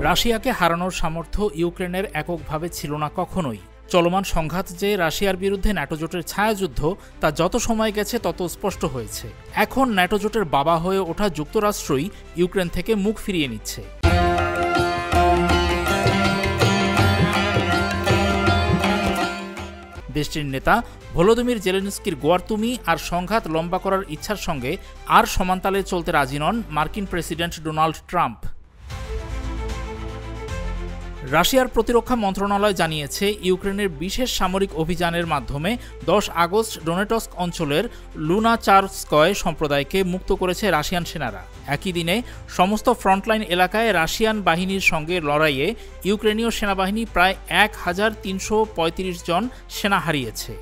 রাশিয়াকে হারানোর সামর্থ্য ইউক্রেনের এককভাবে ছিল না কখনোই। চলমান সংঘাত যে রাশিয়ার বিরুদ্ধে ন্যাটো জোটের ছায়াযুদ্ধ তা যত সময় গেছে তত স্পষ্ট হয়েছে। এখন ন্যাটো জোটের বাবা হয়ে ওঠা যুক্তরাষ্ট্রই ইউক্রেন থেকে মুখ ফিরিয়ে নিচ্ছে। দেশটির নেতা ভলোদিমির জেলেনস্কির গোয়ার্তুমি আর সংঘাত লম্বা করার ইচ্ছার সঙ্গে আর সমানতালে চলতে রাজি নন মার্কিন প্রেসিডেন্ট ডোনাল্ড ট্রাম্প। রাশিয়ার প্রতিরক্ষা মন্ত্রণালয় জানিয়েছে, ইউক্রেনের বিশেষ সামরিক অভিযানের মাধ্যমে 10 আগস্ট ডোনেটস্ক অঞ্চলের লুনাচারস্কয় সম্প্রদায়কে মুক্ত করেছে রাশিয়ান সেনারা। একই দিনে সমস্ত ফ্রন্টলাইন এলাকায় রাশিয়ান বাহিনীর সঙ্গে লড়াইয়ে ইউক্রেনীয় সেনাবাহিনী প্রায় 1335 জন সেনা হারিয়েছে।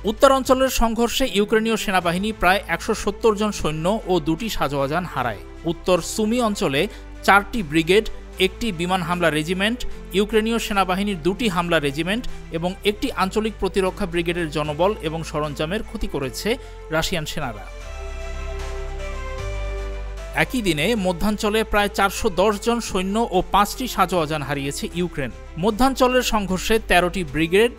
উত্তরাঞ্চলের সংঘর্ষে ইউক্রেনীয় সেনাবাহিনী প্রায় 170 জন সৈন্য ও 2টি সাজোয়াজান হারায়। উত্তর সুমি অঞ্চলে 4টি ব্রিগেড, 1টি বিমান হামলা রেজিমেন্ট, ইউক্রেনীয় সেনাবাহিনীর 2টি হামলা রেজিমেন্ট এবং 1টি আঞ্চলিক প্রতিরক্ষা ব্রিগেডের জনবল এবং সরঞ্জামের ক্ষতি করেছে রাশিয়ান সেনারা। একই দিনে মধ্যাঞ্চলে প্রায় 410 জন সৈন্য ও 5টি সাজোয়াজান হারিয়েছে ইউক্রেন। মধ্যাঞ্চলের সংঘর্ষে 13টি ব্রিগেড,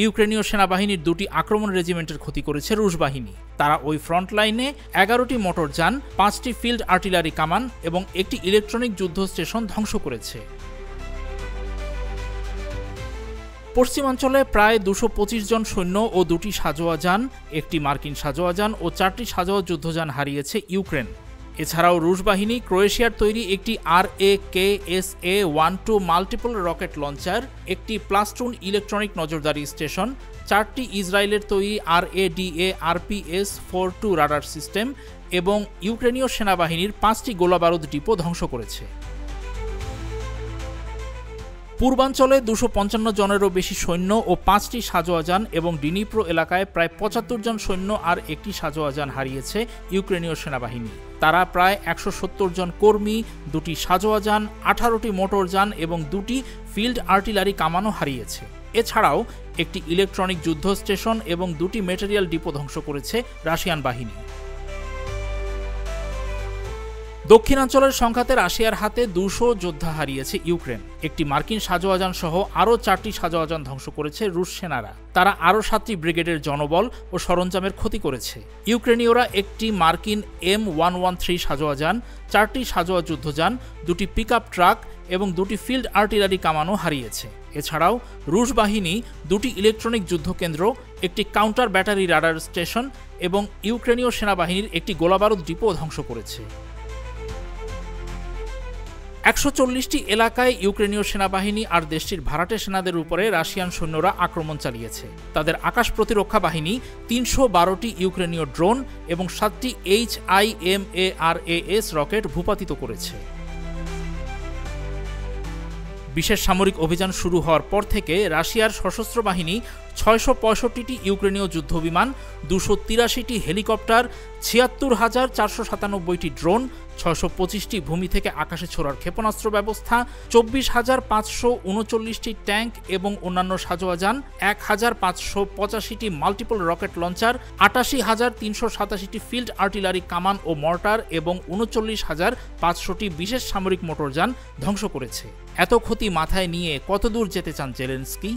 ইউক্রেনীয় সেনাবাহিনীর 2টি আক্রমণ রেজিমেন্টের ক্ষতি করেছে রুশ বাহিনী। তারা ওই ফ্রন্টলাইনে 11টি মোটরযান, 5টি ফিল্ড আর্টিলারি কামান এবং 1টি ইলেকট্রনিক যুদ্ধ স্টেশন ধ্বংস করেছে। পশ্চিমাঞ্চলে প্রায় 225 জন সৈন্য ও 2টি সাজোয়াজান, 1টি মার্কিন সাজোয়াজান ও 4টি সাজোয়া যুদ্ধযান হারিয়েছে ইউক্রেন। এছাড়াও রুশ বাহিনী ক্রোয়েশিয়ার তৈরি একটি RAKSA-12 মাল্টিপল রকেট লঞ্চার, 1টি প্লাস্টুন ইলেকট্রনিক নজরদারি স্টেশন, 4টি ইসরায়েলের তৈরি RADA-RPS-42 রাডার সিস্টেম এবং ইউক্রেনীয় সেনাবাহিনীর 5টি গোলাবারুদ ডিপো ধ্বংস করেছে। পূর্বাঞ্চলে 255 জনেরও বেশি সৈন্য ও 5টি সাজোয়াজান এবং ডিনিপ্রো এলাকায় প্রায় 75 জন সৈন্য আর 1টি সাজোয়াজান হারিয়েছে ইউক্রেনীয় সেনাবাহিনী। তারা প্রায় 170 জন কর্মী, 2টি সাজোয়াজান, 18টি মোটরযান এবং 2টি ফিল্ড আর্টিলারি কামানও হারিয়েছে। এছাড়াও 1টি ইলেকট্রনিক যুদ্ধ স্টেশন এবং 2টি মেটেরিয়াল ডিপো ধ্বংস করেছে রাশিয়ান বাহিনী। দক্ষিণাঞ্চলের সংঘাতে রাশিয়ার হাতে 200 যোদ্ধা হারিয়েছে ইউক্রেন। 1টি মার্কিন সাজোয়াজান সহ আরও 4টি সাজোয়াজান ধ্বংস করেছে রুশ সেনারা। তারা আরও 7টি ব্রিগেডের জনবল ও সরঞ্জামের ক্ষতি করেছে। ইউক্রেনীয়রা 1টি মার্কিন M113 সাজোয়াজান, 4টি সাজোয়া যুদ্ধযান, 2টি পিকআপ ট্রাক এবং 2টি ফিল্ড আর্টিলারি কামানও হারিয়েছে। এছাড়াও রুশ বাহিনী 2টি ইলেকট্রনিক যুদ্ধকেন্দ্র, 1টি কাউন্টার ব্যাটারি রাডার স্টেশন এবং ইউক্রেনীয় সেনাবাহিনীর 1টি গোলাবারুদ ডিপো ধ্বংস করেছে। 140টি এলাকায় ইউক্রেনীয় সেনাবাহিনী আর দেশটির ভাড়াটে সেনাদের উপরে রাশিয়ান সৈন্যরা আক্রমণ চালিয়েছে। তাদের আকাশ প্রতিরক্ষা বাহিনী 312টি ইউক্রেনীয় ড্রোন এবং 7টি HIMARS রকেট ভূপাতিত করেছে। বিশেষ সামরিক অভিযান শুরু হওয়ার পর থেকে রাশিয়ার সশস্ত্র বাহিনী 665টি ইউক্রেনীয় যুদ্ধবিমান, 283টি হেলিকপ্টার, 76,497টি ড্রোন, 625টি ভূমি থেকে আকাশে ছোড়ার ক্ষেপণাস্ত্র ব্যবস্থা, 24,539টি ট্যাঙ্ক এবং অন্যান্য সাজোয়াজান, 1,585টি মাল্টিপল রকেট লঞ্চার, 88,387টি ফিল্ড আর্টিলারি কামান ও মর্টার এবং 39,500টি বিশেষ সামরিক মোটরযান ধ্বংস করেছে। এত ক্ষতি মাথায় নিয়ে কতদূর যেতে চান জেলেনস্কি?